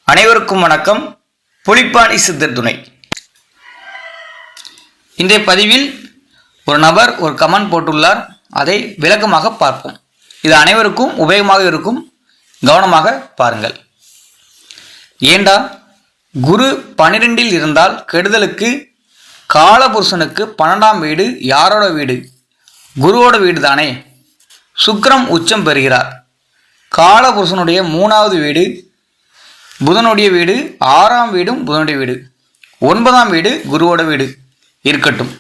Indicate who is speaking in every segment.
Speaker 1: அனைவருக்கும் வணக்கம். புலிப்பாணி சித்தர் துணை. இன்றைய பதிவில் ஒரு நபர் ஒரு கமெண்ட் போட்டுள்ளார். அதை விளக்கமாக பார்ப்போம். இது அனைவருக்கும் உபயோகமாக இருக்கும். கவனமாக பாருங்கள். ஏண்டா குரு 12இல் இருந்தால் கெடுதலுக்கு காலபுருஷனுக்கு 12ஆம் வீடு யாரோட வீடு? குருவோட வீடு தானே. சுக்கிரம் உச்சம் பெறுகிறார். காலபுருஷனுடைய 3வது வீடு புதனுடைய வீடு, 6ஆம் வீடும் புதனுடைய வீடு, 9ஆம் வீடு குருவோட வீடு இருக்கட்டும்.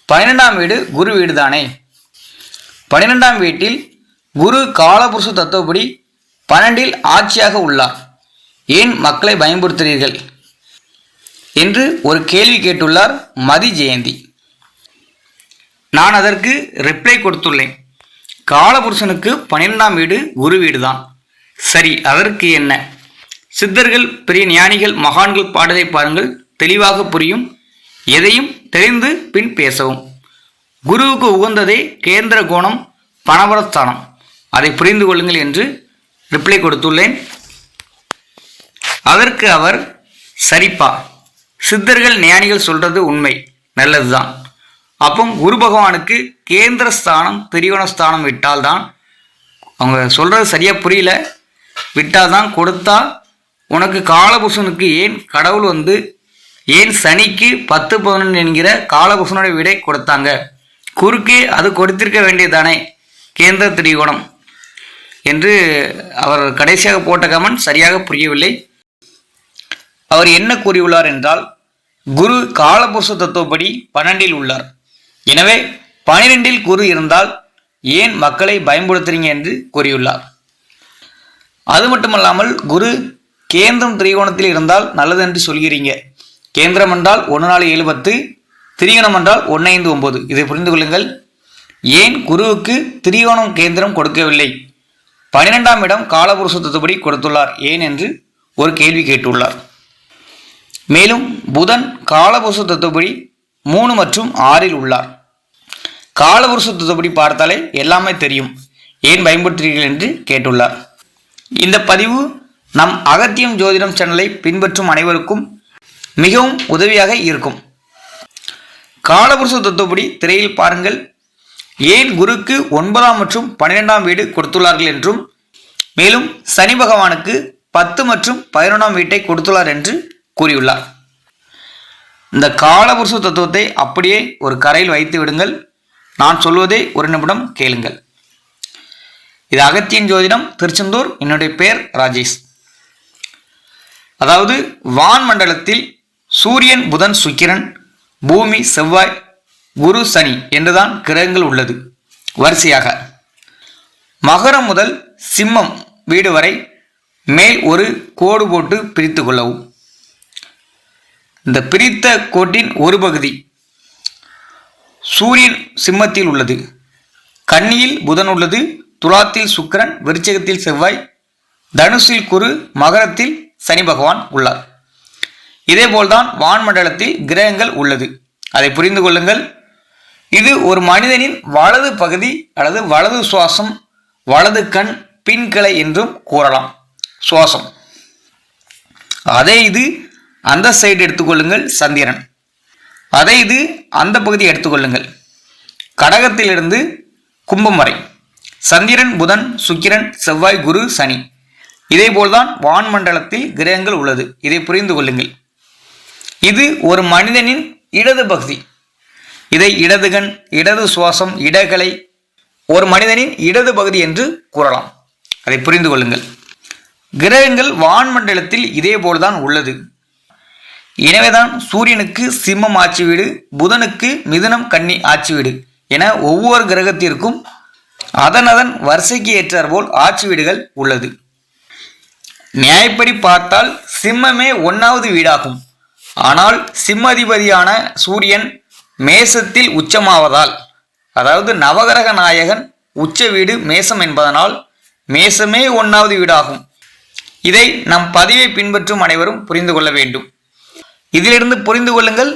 Speaker 1: 12ஆம் வீடு குரு வீடு தானே. 12ஆம் வீட்டில் குரு காலபுருஷ தத்துவப்படி 12இல் ஆட்சியாக உள்ளார். ஏன் மக்களை பயன்படுத்துகிறீர்கள் என்று ஒரு கேள்வி கேட்டுள்ளார் மதி ஜெயந்தி. நான் அதற்கு ரிப்ளை கொடுத்துள்ளேன். காலபுருஷனுக்கு 12ஆம் வீடு குரு வீடு தான். சரி, அதற்கு என்ன? சித்தர்கள், பெரிய ஞானிகள், மகான்கள் பாடலை பாருங்கள், தெளிவாக புரியும். எதையும் தெரிந்து பின் பேசவும். குருவுக்கு உகந்ததே கேந்திர கோணம், பணவரஸ்தானம். அதை புரிந்து கொள்ளுங்கள் என்று ரிப்ளை கொடுத்துள்ளேன். அதற்கு அவர், சரிப்பா, சித்தர்கள் ஞானிகள் சொல்றது உண்மை, நல்லதுதான். அப்போ குரு பகவானுக்கு கேந்திர ஸ்தானம் திரிகோணஸ்தானம் விட்டால்தான், அவங்க சொல்றது சரியா புரியல, விட்டால்தான் கொடுத்தா உனக்கு காலபுருஷனுக்கு ஏன் கடவுள் ஏன் சனிக்கு 10-11 என்கிற காலபுருஷனுடைய விடை கொடுத்தாங்க? குறுக்கே அது கொடுத்திருக்க வேண்டியதானே கேந்திர திரிகோணம் என்று அவர் கடைசியாக போட்ட கமெண்ட் சரியாக புரியவில்லை. அவர் என்ன கூறியுள்ளார் என்றால், குரு காலபுருஷ தத்துவப்படி 12இல் உள்ளார். எனவே 12இல் குரு இருந்தால் ஏன் மக்களை பயன்படுத்துறீங்க என்று கூறியுள்ளார். அது மட்டுமல்லாமல் குரு கேந்திரம் திரிகோணத்தில் இருந்தால் நல்லது என்று சொல்கிறீங்க. கேந்திரம் என்றால் 1 4 7 10, திரிகோணம் என்றால் 1 5 9. இதை புரிந்து கொள்ளுங்கள். ஏன் குருவுக்கு திரிகோணம் கேந்திரம் கொடுக்கவில்லை? 12ஆம் இடம் காலபுருஷ தத்துவப்படி கொடுத்துள்ளார் ஏன் என்று ஒரு கேள்வி கேட்டுள்ளார். மேலும் புதன் காலபுருஷ தத்துவப்படி 3 மற்றும் 6இல் உள்ளார். காலபுருஷ தத்துவப்படி பார்த்தாலே எல்லாமே தெரியும், ஏன் பயன்படுத்துகிறீர்கள் என்று கேட்டுள்ளார். இந்த பதிவு நம் அகத்தியம் ஜோதிடம் சேனலை பின்பற்றும் அனைவருக்கும் மிகவும் உதவியாக இருக்கும். காலபுருஷ தத்துவப்படி திரையில் பாருங்கள். ஏன் குருக்கு 9ஆம் மற்றும் 12ஆம் வீடு கொடுத்துள்ளார்கள் என்றும், மேலும் சனி பகவானுக்கு 10 மற்றும் 11ஆம் வீட்டை கொடுத்துள்ளார் என்று கூறியுள்ளார். இந்த காலபுருஷ தத்துவத்தை அப்படியே ஒரு கரையில் வைத்து விடுங்கள். நான் சொல்வதை ஒரு நிமிடம் கேளுங்கள். இது அகத்தியன் ஜோதிடம், திருச்செந்தூர். என்னுடைய பெயர் ராஜேஷ். அதாவது வான் மண்டலத்தில் சூரியன், புதன், சுக்கிரன், பூமி, செவ்வாய், குரு, சனி என்றுதான் கிரகங்கள் உள்ளது வரிசையாக. மகரம் முதல் சிம்மம் வீடு வரை மேல் ஒரு கோடு போட்டு பிரித்து கொள்ளவும். இந்த பிரித்த கோட்டின் ஒரு பகுதி சூரியன் சிம்மத்தில் உள்ளது, கன்னியில் புதன் உள்ளது, துலாத்தில் சுக்கிரன், விருச்சிகத்தில் செவ்வாய், தனுசில் குரு, மகரத்தில் சனி பகவான் உள்ளார். இதேபோல்தான் வான்மண்டலத்தில் கிரகங்கள் உள்ளது. அதை புரிந்து கொள்ளுங்கள். இது ஒரு மனிதனின் வலது பகுதி அல்லது வலது சுவாசம், வலது கண், பின்கிளை என்றும் கூறலாம். சுவாசம். அதே இது அந்த சைடு எடுத்துக்கொள்ளுங்கள், சந்திரன். அதே இது அந்த பகுதி எடுத்துக்கொள்ளுங்கள், கடகத்திலிருந்து கும்பம் வரை சந்திரன், புதன், சுக்கிரன், செவ்வாய், குரு, சனி. இதேபோல்தான் வான்மண்டலத்தில் கிரகங்கள் உள்ளது. இதை புரிந்து கொள்ளுங்கள். இது ஒரு மனிதனின் இடது பகுதி. இதை இடது கண், இடது சுவாசம், இடகலை, ஒரு மனிதனின் இடது பகுதி என்று கூறலாம். அதை புரிந்து கொள்ளுங்கள். கிரகங்கள் வான்மண்டலத்தில் இதேபோல்தான் உள்ளது. எனவேதான் சூரியனுக்கு சிம்மம் ஆட்சி வீடு, புதனுக்கு மிதுனம், கன்னி ஆட்சி வீடு என ஒவ்வொரு கிரகத்திற்கும் அதன் வரிசைக்கு ஏற்றாற்போல் ஆட்சி வீடுகள் உள்ளது. நியாயப்படி பார்த்தால் சிம்மமே 1வது வீடாகும். ஆனால் சிம்மதிபதியான சூரியன் மேசத்தில் உச்சமாவதால், அதாவது நவகிரக நாயகன் உச்ச வீடு மேசம் என்பதனால் மேசமே 1வது வீடாகும். இதை நம் பதிவை பின்பற்றும் அனைவரும் புரிந்து கொள்ள வேண்டும். இதிலிருந்து புரிந்து கொள்ளுங்கள்,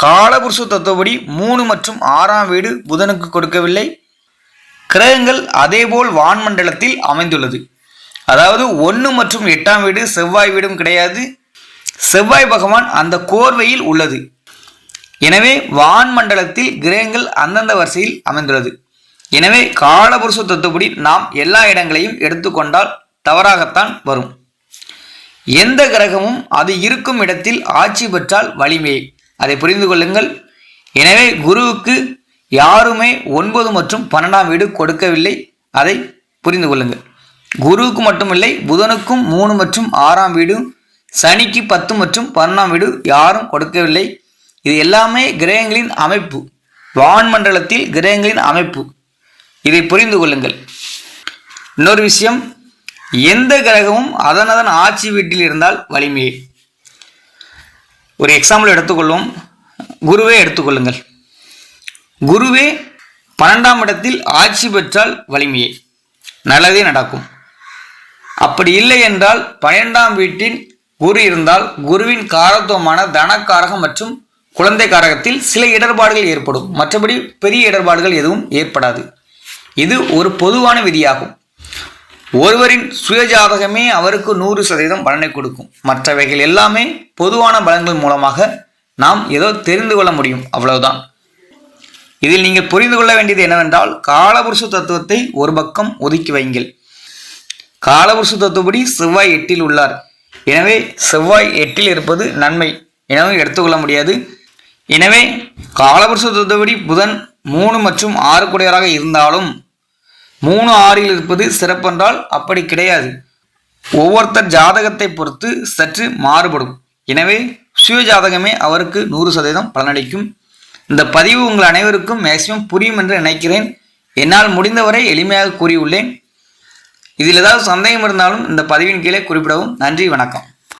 Speaker 1: காலபுருஷ தத்துவப்படி 3 மற்றும் 6ஆம் வீடு புதனுக்கு கொடுக்கவில்லை. கிரகங்கள் அதேபோல் வான்மண்டலத்தில் அமைந்துள்ளது. அதாவது 1 மற்றும் 8ஆம் வீடு செவ்வாய் வீடும் கிடையாது. செவ்வாய் பகவான் அந்த கோர்வையில் உள்ளது. எனவே வான்மண்டலத்தில் கிரகங்கள் அந்தந்த வரிசையில் அமைந்துள்ளது. எனவே காலபுருஷ தத்துவப்படி நாம் எல்லா இடங்களையும் எடுத்துக்கொண்டால் தவறாகத்தான் வரும். எந்த கிரகமும் அது இருக்கும் இடத்தில் ஆட்சி பெற்றால் வலிமையை, அதை புரிந்து கொள்ளுங்கள். எனவே குருவுக்கு யாருமே 9 மற்றும் 12ஆம் வீடு கொடுக்கவில்லை, அதை புரிந்து கொள்ளுங்கள். குருவுக்கு மட்டுமில்லை, புதனுக்கும் 3 மற்றும் 6ஆம் வீடு, சனிக்கு 10 மற்றும் 11ஆம் வீடு யாரும் கொடுக்கவில்லை. இது எல்லாமே கிரகங்களின் அமைப்பு, வான்மண்டலத்தில் கிரகங்களின் அமைப்பு, இதை புரிந்து கொள்ளுங்கள். இன்னொரு விஷயம், எந்த கிரகமும் அதன் ஆட்சி வீட்டில் இருந்தால் வலிமையே. ஒரு எக்ஸாம்பிள் எடுத்துக்கொள்வோம். குருவே எடுத்துக்கொள்ளுங்கள். குருவே 12ஆம் இடத்தில் ஆட்சி பெற்றால் வலிமையே, நல்லதே நடக்கும். அப்படி இல்லை என்றால் 12ஆம் வீட்டில் குரு இருந்தால் குருவின் காரத்துவமான தனக்காரகம் மற்றும் குழந்தை காரகத்தில் சில இடர்பாடுகள் ஏற்படும். மற்றபடி பெரிய இடர்பாடுகள் எதுவும் ஏற்படாது. இது ஒரு பொதுவான விதியாகும். ஒருவரின் சுயஜாதகமே அவருக்கு 100% பலனை கொடுக்கும். மற்றவைகள் எல்லாமே பொதுவான பலன்கள் மூலமாக நாம் ஏதோ தெரிந்து கொள்ள முடியும், அவ்வளவுதான். இதில் நீங்கள் புரிந்து கொள்ள வேண்டியது என்னவென்றால், காலபுருஷ தத்துவத்தை ஒரு பக்கம் ஒதுக்கி வைங்கள். காலபுருஷ தத்துவப்படி செவ்வாய் 8இல் உள்ளார். எனவே செவ்வாய் 8இல் இருப்பது நன்மை எனவும் எடுத்துக்கொள்ள முடியாது. எனவே காலபுருஷ தத்துவப்படி புதன் 3 மற்றும் 6 கூடையவராக இருந்தாலும் 3, 6இல் இருப்பது சிறப்பென்றால் அப்படி கிடையாது. ஒவ்வொருத்தர் ஜாதகத்தை பொறுத்து சற்று மாறுபடும். எனவே சுய ஜாதகமே அவருக்கு 100% பலனளிக்கும். இந்த பதிவு உங்கள் அனைவருக்கும் மேக்சிமம் புரியும் என்று நினைக்கிறேன். என்னால் முடிந்தவரை எளிமையாக கூறியுள்ளேன். இதில் ஏதாவது சந்தேகம் இருந்தாலும் இந்த பதிவின் கீழே குறிப்பிடவும். நன்றி, வணக்கம்.